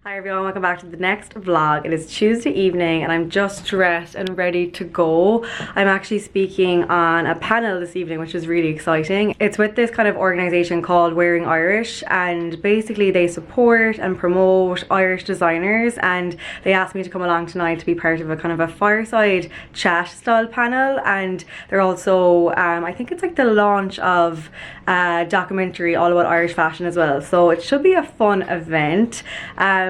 Hi everyone, welcome back to the next vlog. It is Tuesday evening and I'm just dressed and ready to go. I'm actually speaking on a panel this evening, which is really exciting. It's with this kind of organisation called Wearing Irish, and basically they support and promote Irish designers, and they asked me to come along tonight to be part of a kind of a fireside chat style panel. And they're also, I think it's like the launch of a documentary all about Irish fashion as well. So it should be a fun event.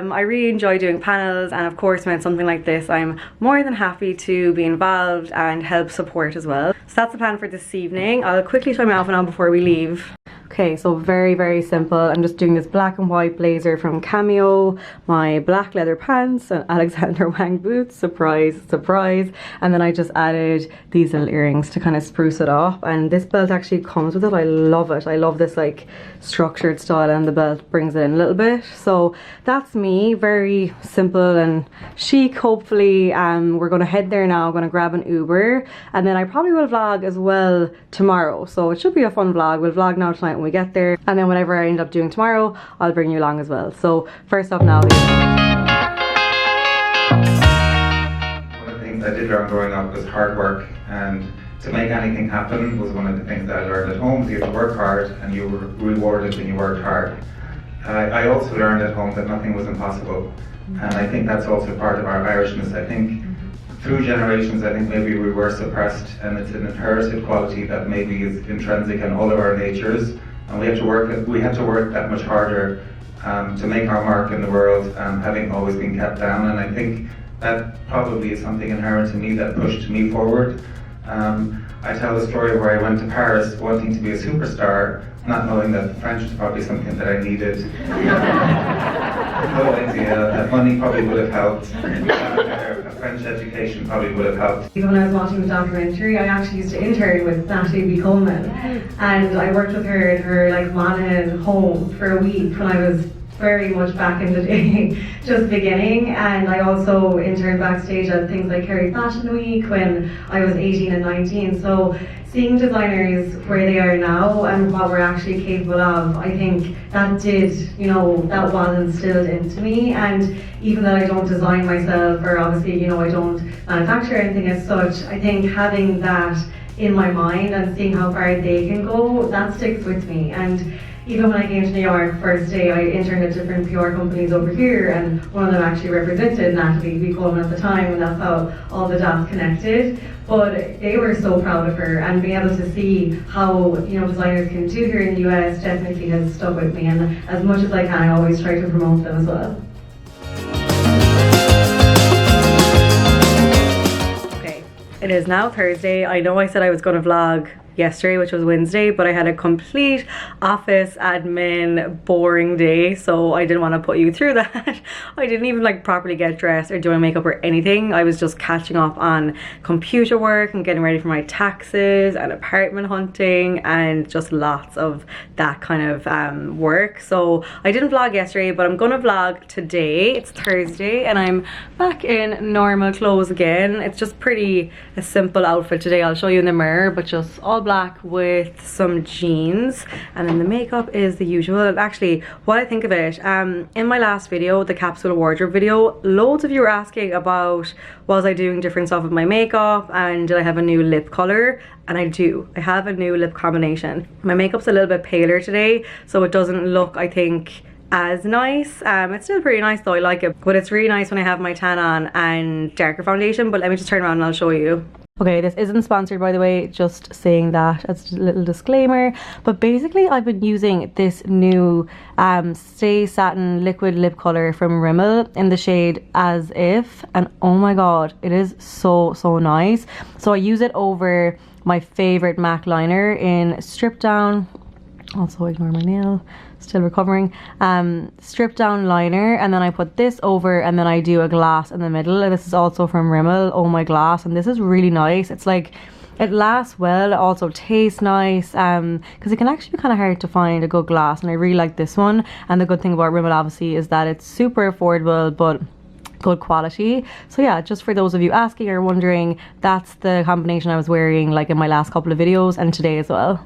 I really enjoy doing panels, and of course when it's something like this I'm more than happy to be involved and help support as well. So that's the plan for this evening. I'll quickly try my outfit on before we leave. Okay, so very simple. I'm just doing this black and white blazer from Cameo, my black leather pants and Alexander Wang boots, surprise surprise, and then I just added these little earrings to kind of spruce it up. And this belt actually comes with it. I love it. I love this like structured style, and the belt brings it in a little bit. So that's me, very simple and chic. Hopefully we're gonna head there now. I'm gonna grab an Uber, and then I probably will vlog as well tomorrow, so it should be a fun vlog. We'll vlog now tonight when we get there, and then whatever I end up doing tomorrow I'll bring you along as well. So first off now, one of the things I did learn growing up was hard work, and to make anything happen was one of the things that I learned at home. So you have to work hard and you were rewarded when you worked hard. I also learned at home that nothing was impossible, and I think that's also part of our Irishness. I think through generations, I think maybe we were suppressed, and it's an inherited quality that maybe is intrinsic in all of our natures, and we had to work that much harder to make our mark in the world, having always been kept down. And I think that probably is something inherent in me that pushed me forward. I tell the story where I went to Paris wanting to be a superstar, not knowing that French was probably something that I needed. No idea. That money probably would have helped. A French education probably would have helped. When I was watching the documentary, I actually used to intern with Natalie B. Coleman, and I worked with her in her like Monaghan home for a week when I was very much back in the day, just beginning. And I also interned backstage at things like Kerry Fashion Week when I was 18 and 19. So seeing designers where they are now and what we're actually capable of, I think that did, that was instilled into me. And even though I don't design myself, or obviously, I don't manufacture anything as such, I think having that in my mind and seeing how far they can go, that sticks with me. And even when I came to New York first day, I interned at different PR companies over here, and one of them actually represented Natalie B. Coleman at the time, and that's how all the dots connected. But they were so proud of her, and being able to see how designers can do here in the US definitely has stuck with me, and as much as I can I always try to promote them as well. Okay, it is now Thursday. I know I said I was going to vlog yesterday, which was Wednesday, but I had a complete office admin boring day, so I didn't want to put you through that. I didn't even like properly get dressed or do my makeup or anything. I was just catching up on computer work and getting ready for my taxes and apartment hunting and just lots of that kind of work. So I didn't vlog yesterday, but I'm gonna vlog today. It's Thursday and I'm back in normal clothes again. It's just pretty a simple outfit today. I'll show you in the mirror, but just all black with some jeans, and then the makeup is the usual. And actually, what I think of it, in my last video, the capsule wardrobe video, loads of you were asking about was I doing different stuff with my makeup and did I have a new lip color, and I do. I have a new lip combination. My makeup's a little bit paler today, so it doesn't look, I think, as nice. It's still pretty nice though, I like it, but it's really nice when I have my tan on and darker foundation. But let me just turn around and I'll show you. Okay, this isn't sponsored, by the way, just saying that as a little disclaimer. But basically I've been using this new Stay Satin liquid lip color from Rimmel in the shade As If, and oh my god, it is so nice. So I use it over my favorite MAC liner in Strip Down. Also ignore my nail, still recovering. Strip down liner, and then I put this over, and then I do a glass in the middle. And this is also from Rimmel, Oh My Glass, and this is really nice. It's like, it lasts well, it also tastes nice, because it can actually be kind of hard to find a good glass, and I really like this one. And the good thing about Rimmel obviously is that it's super affordable but good quality. So yeah, just for those of you asking or wondering, that's the combination I was wearing like in my last couple of videos and today as well.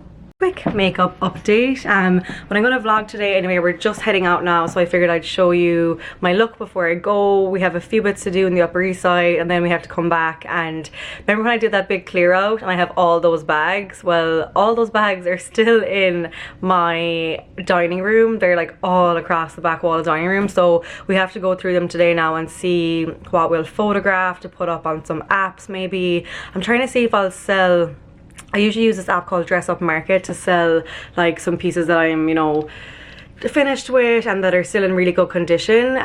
quick makeup update. But I'm gonna vlog today anyway. We're just heading out now, so I figured I'd show you my look before I go. We have a few bits to do in the Upper East Side, and then we have to come back. And remember when I did that big clear out and I have all those bags? Well, all those bags are still in my dining room. They're like all across the back wall of the dining room, so we have to go through them today now and see what we'll photograph to put up on some apps maybe. I'm trying to see if I'll sell. I usually use this app called Dress Up Market to sell like some pieces that I'm, you know, finished with and that are still in really good condition,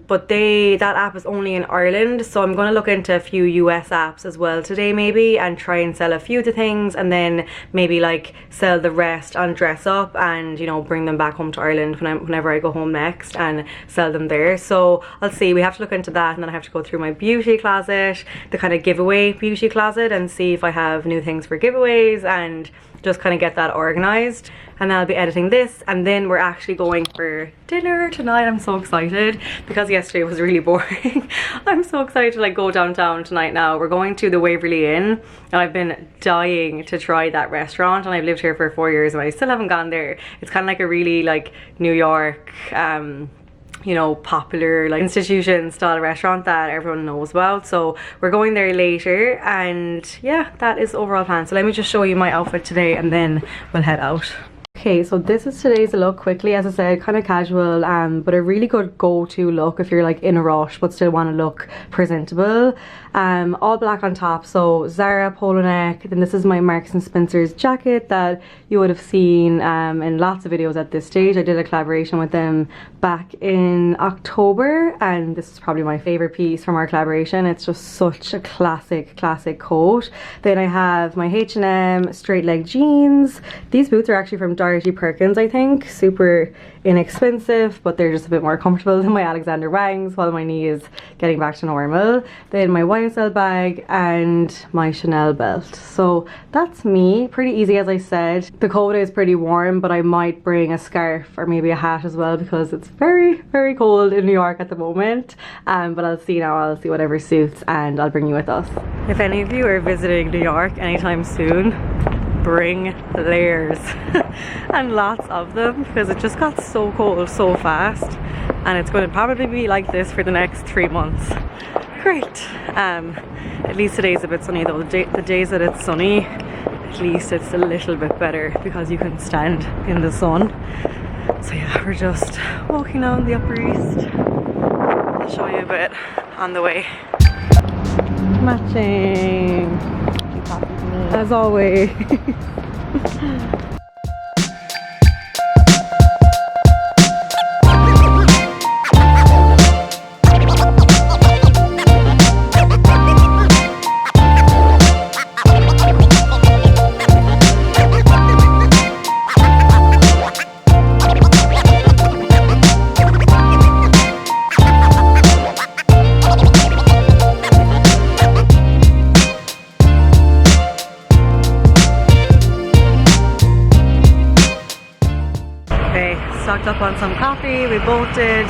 but that app is only in Ireland, so I'm going to look into a few US apps as well today maybe, and try and sell a few of the things, and then maybe like sell the rest on Dress Up, and you know, bring them back home to Ireland whenever I go home next and sell them there. So I'll see, we have to look into that, and then I have to go through my beauty closet, the kind of giveaway beauty closet, and see if I have new things for giveaways and just kind of get that organized. And then I'll be editing this, and then we're actually going for dinner tonight. I'm so excited because yesterday was really boring. I'm so excited to like go downtown tonight now. We're going to the Waverly Inn, and I've been dying to try that restaurant, and I've lived here for 4 years and I still haven't gone there. It's kind of like a really like New York you know, popular like institution style restaurant that everyone knows about, so we're going there later. And yeah, that is the overall plan. So let me just show you my outfit today and then we'll head out. Okay, so this is today's look. Quickly, as I said, kind of casual, but a really good go-to look if you're like in a rush but still want to look presentable. All black on top, so Zara polo neck. Then this is my Marks and Spencer's jacket that you would have seen in lots of videos at this stage. I did a collaboration with them back in October, and this is probably my favorite piece from our collaboration. It's just such a classic coat. Then I have my H&M straight leg jeans. These boots are actually from Dorothy Perkins, I think. Super inexpensive, but they're just a bit more comfortable than my Alexander Wangs while my knee is getting back to normal. Then my YSL bag and my Chanel belt. So that's me. Pretty easy, as I said. The coat is pretty warm, but I might bring a scarf or maybe a hat as well because it's very cold in New York at the moment. But I'll see now. I'll see whatever suits, and I'll bring you with us. If any of you are visiting New York anytime soon, bring layers and lots of them, because it just got so cold so fast, and it's going to probably be like this for the next 3 months. Great. At least today's a bit sunny though. The days that it's sunny, at least it's a little bit better because you can stand in the sun. So yeah, we're just walking down the Upper East. I'll show you a bit on the way. Matching as always. Stocked up on some coffee. We both did.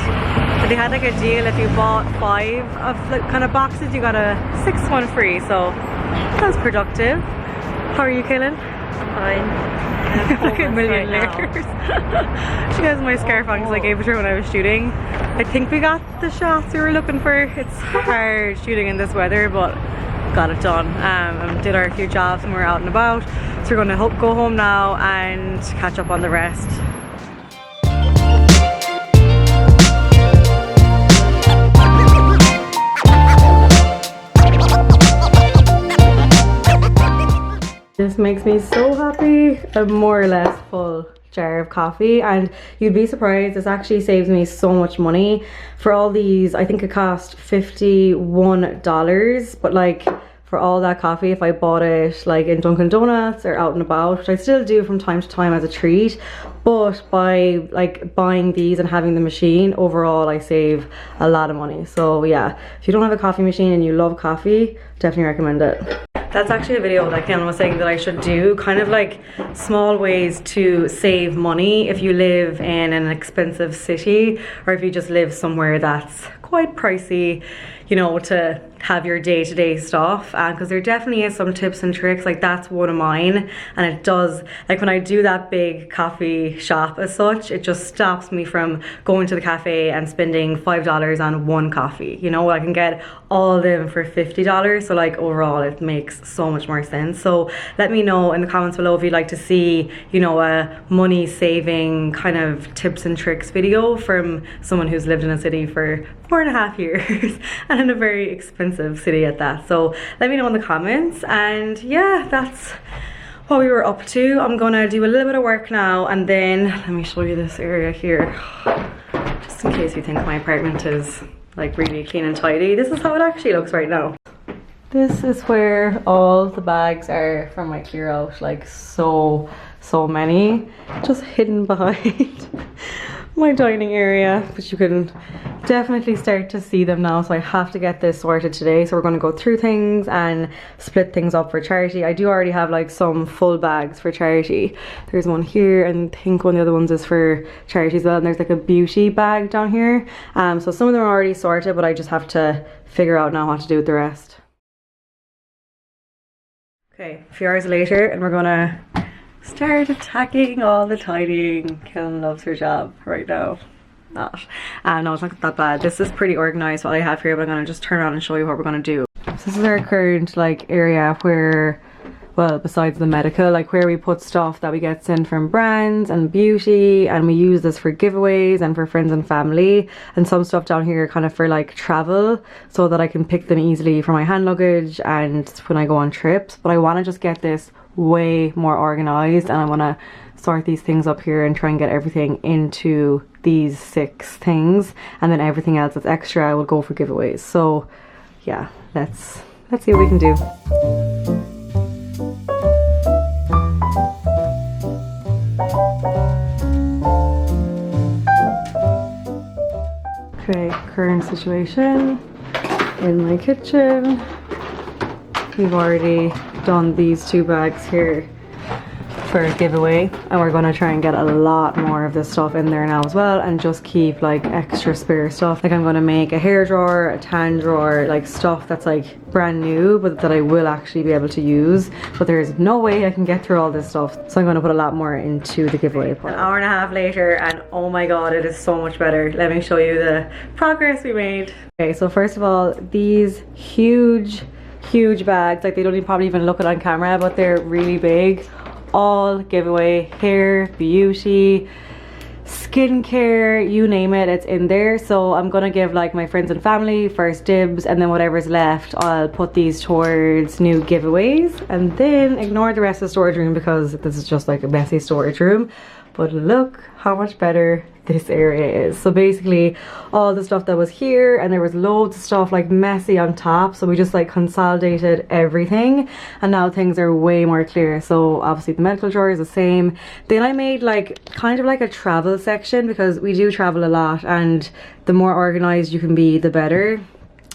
They had like a deal, if you bought 5 of like kind of boxes you got a 6th one free, so that was productive. How are you, Kaylin? Fine. Like a million layers. She has my scarf on because I gave it to her when I was shooting. I think we got the shots we were looking for. It's hard shooting in this weather, but got it done. Did our few jobs when we were out and about, so we're going to go home now and catch up on the rest. This makes me so happy. A more or less full jar of coffee, and you'd be surprised, this actually saves me so much money. For all these, I think it cost $51, but like for all that coffee, if I bought it like in Dunkin' Donuts or out and about, which I still do from time to time as a treat, but by like buying these and having the machine, overall I save a lot of money. So yeah, if you don't have a coffee machine and you love coffee, definitely recommend it. That's actually a video that Ken was saying that I should do, kind of like small ways to save money if you live in an expensive city, or if you just live somewhere that's quite pricey, you know, to have your day-to-day stuff, because there definitely is some tips and tricks. Like that's one of mine, and it does, like when I do that big coffee shop as such, it just stops me from going to the cafe and spending $5 on one coffee. You know, I can get all of them for $50, so like overall it makes so much more sense. So let me know in the comments below if you'd like to see, you know, a money saving kind of tips and tricks video from someone who's lived in a city for 4.5 years and in a very expensive city at that. So let me know in the comments, and yeah, that's what we were up to. I'm gonna do a little bit of work now, and then let me show you this area here, just in case you think my apartment is like really clean and tidy. This is how it actually looks right now. This is where all the bags are from my clear out, like so many, just hidden behind my dining area, but you can definitely start to see them now. So I have to get this sorted today, so we're going to go through things and split things up for charity. I do already have like some full bags for charity. There's one here, and I think one of the other ones is for charity as well, and there's like a beauty bag down here. So some of them are already sorted, but I just have to figure out now what to do with the rest. Okay, a few hours later, and we're gonna start attacking all the tidying. Killen loves her job right now. Not. No, it's not that bad. This is pretty organized what I have here, but I'm gonna just turn around and show you what we're gonna do. So this is our current like area where, well, besides the medical, like where we put stuff that we get sent from brands and beauty, and we use this for giveaways and for friends and family, and some stuff down here kind of for like travel, so that I can pick them easily for my hand luggage and when I go on trips. But I want to just get this way more organized, and I want to sort these things up here and try and get everything into these 6 things, and then everything else that's extra will go for giveaways. So yeah, let's see what we can do. Okay, current situation in my kitchen. We've already done these 2 bags here for a giveaway, and we're going to try and get a lot more of this stuff in there now as well, and just keep like extra spare stuff. Like I'm going to make a hair drawer, a tan drawer, like stuff that's like brand new but that I will actually be able to use, but there's no way I can get through all this stuff, so I'm going to put a lot more into the giveaway part. An hour and a half later, and oh my god, it is so much better. Let me show you the progress we made. Okay, so first of all, these huge bags, like they don't probably even look it on camera, but they're really big. All giveaway, hair, beauty, skincare, you name it, it's in there. So I'm gonna give like my friends and family first dibs, and then whatever's left I'll put these towards new giveaways, and then ignore the rest of the storage room because this is just like a messy storage room. But look how much better this area is. So basically all the stuff that was here, and there was loads of stuff like messy on top, so we just like consolidated everything, and now things are way more clear. So obviously the medical drawer is the same. Then I made like kind of like a travel section, because we do travel a lot, and the more organized you can be, the better.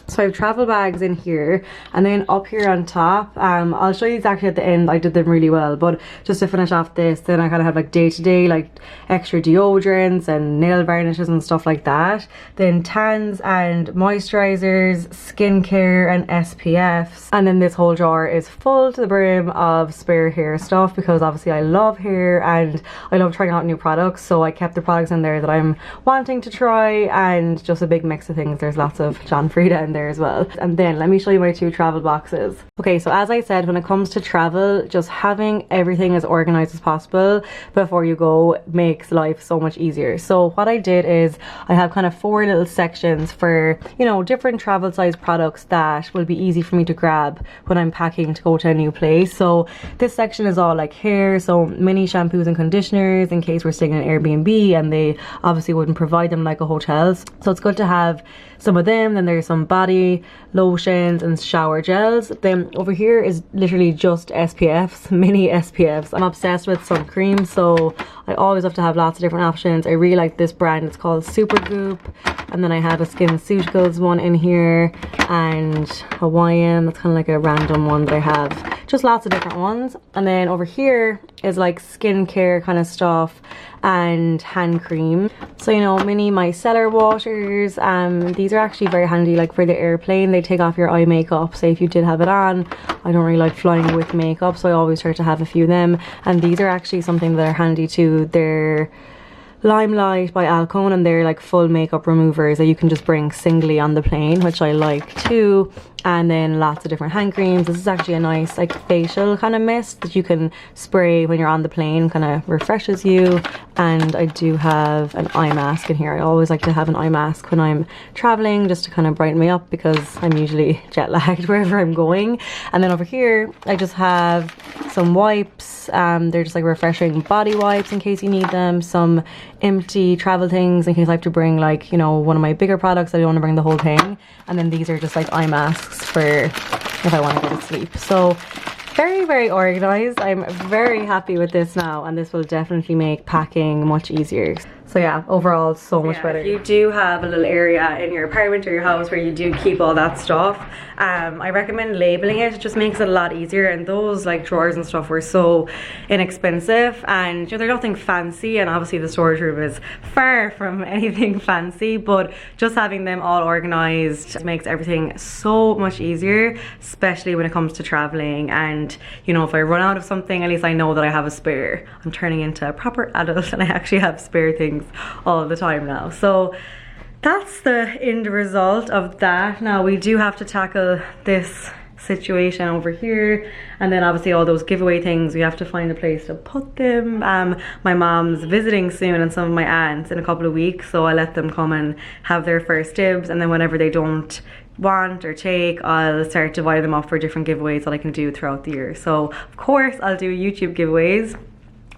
So I have travel bags in here, and then up here on top, I'll show you exactly at the end, I did them really well, but just to finish off this, then I kind of have like day-to-day like extra deodorants and nail varnishes and stuff like that, then tans and moisturizers, skincare and SPFs, and then this whole drawer is full to the brim of spare hair stuff, because obviously I love hair and I love trying out new products, so I kept the products in there that I'm wanting to try, and just a big mix of things. There's lots of John Frieda in there as well. And then let me show you my 2 travel boxes. Okay, so as I said, when it comes to travel, just having everything as organized as possible before you go makes life so much easier. So what I did is I have kind of 4 little sections for, you know, different travel size products that will be easy for me to grab when I'm packing to go to a new place. So this section is all like hair, so mini shampoos and conditioners in case we're staying in an Airbnb and they obviously wouldn't provide them like a hotel. So it's good to have some of them. Then there's some body lotions and shower gels. Then over here is literally just SPFs, mini SPFs. I'm obsessed with sun cream, so I always have to have lots of different options. I really like this brand, it's called Supergoop. And then I have a SkinCeuticals one in here, and Hawaiian, that's kind of like a random one that I have just lots of different ones. And then over here is like skincare kind of stuff and hand cream. So, you know, mini micellar waters. These are actually very handy, like for the airplane. They take off your eye makeup, say if you did have it on. I don't really like flying with makeup, so I always try to have a few of them. And these are actually something that are handy too. They're Limelight by Alcone, and they're like full makeup removers that you can just bring singly on the plane, which I like too. And then lots of different hand creams. This is actually a nice like facial kind of mist that you can spray when you're on the plane, kind of refreshes you. And I do have an eye mask in here. I always like to have an eye mask when I'm traveling, just to kind of brighten me up, because I'm usually jet lagged wherever I'm going. And then over here I just have some wipes. They're just like refreshing body wipes in case you need them, some empty travel things in case I have to bring, like, you know, one of my bigger products. I don't want to bring the whole thing. And then these are just like eye masks for if I want to go to sleep. So very, very organized. I'm very happy with this now, and this will definitely make packing much easier. So yeah, overall so much better. If you do have a little area in your apartment or your house where you do keep all that stuff, I recommend labeling it. It just makes it a lot easier. And those like drawers and stuff were so inexpensive, and you know, they're nothing fancy, and obviously the storage room is far from anything fancy, but just having them all organized makes everything so much easier, especially when it comes to traveling. And you know, if I run out of something, at least I know that I have a spare. I'm turning into a proper adult and I actually have spare things all the time now. So that's the end result of that. Now we do have to tackle this situation over here, and then obviously all those giveaway things, we have to find a place to put them. My mom's visiting soon, and some of my aunts in a couple of weeks, so I let them come and have their first dibs, and then whenever they don't want or take, I'll start dividing them up for different giveaways that I can do throughout the year. So of course I'll do YouTube giveaways.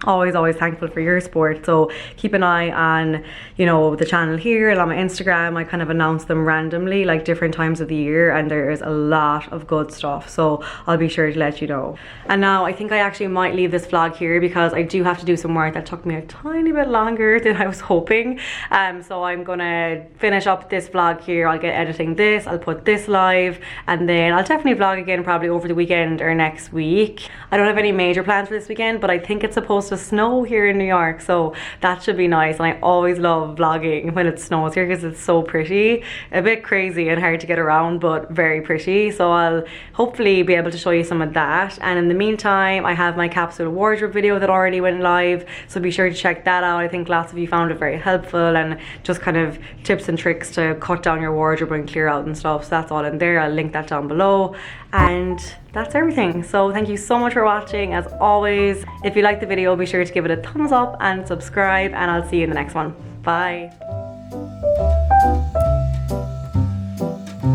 Always thankful for your support, so keep an eye on, you know, the channel here and on my Instagram. I kind of announce them randomly, like different times of the year, and there's a lot of good stuff, so I'll be sure to let you know. And now I think I actually might leave this vlog here, because I do have to do some work that took me a tiny bit longer than I was hoping. So I'm gonna finish up this vlog here. I'll get editing this, I'll put this live, and then I'll definitely vlog again probably over the weekend or next week. I don't have any major plans for this weekend, but I think it's supposed to snow here in New York, so that should be nice. And I always love vlogging when it snows here because it's so pretty. A bit crazy and hard to get around, but very pretty. So I'll hopefully be able to show you some of that. And in the meantime, I have my capsule wardrobe video that already went live, so be sure to check that out. I think lots of you found it very helpful, and just kind of tips and tricks to cut down your wardrobe and clear out and stuff. So that's all in there. I'll link that down below. And that's everything. So thank you so much for watching. As always, if you liked the video, be sure to give it a thumbs up and subscribe, and I'll see you in the next one. Bye.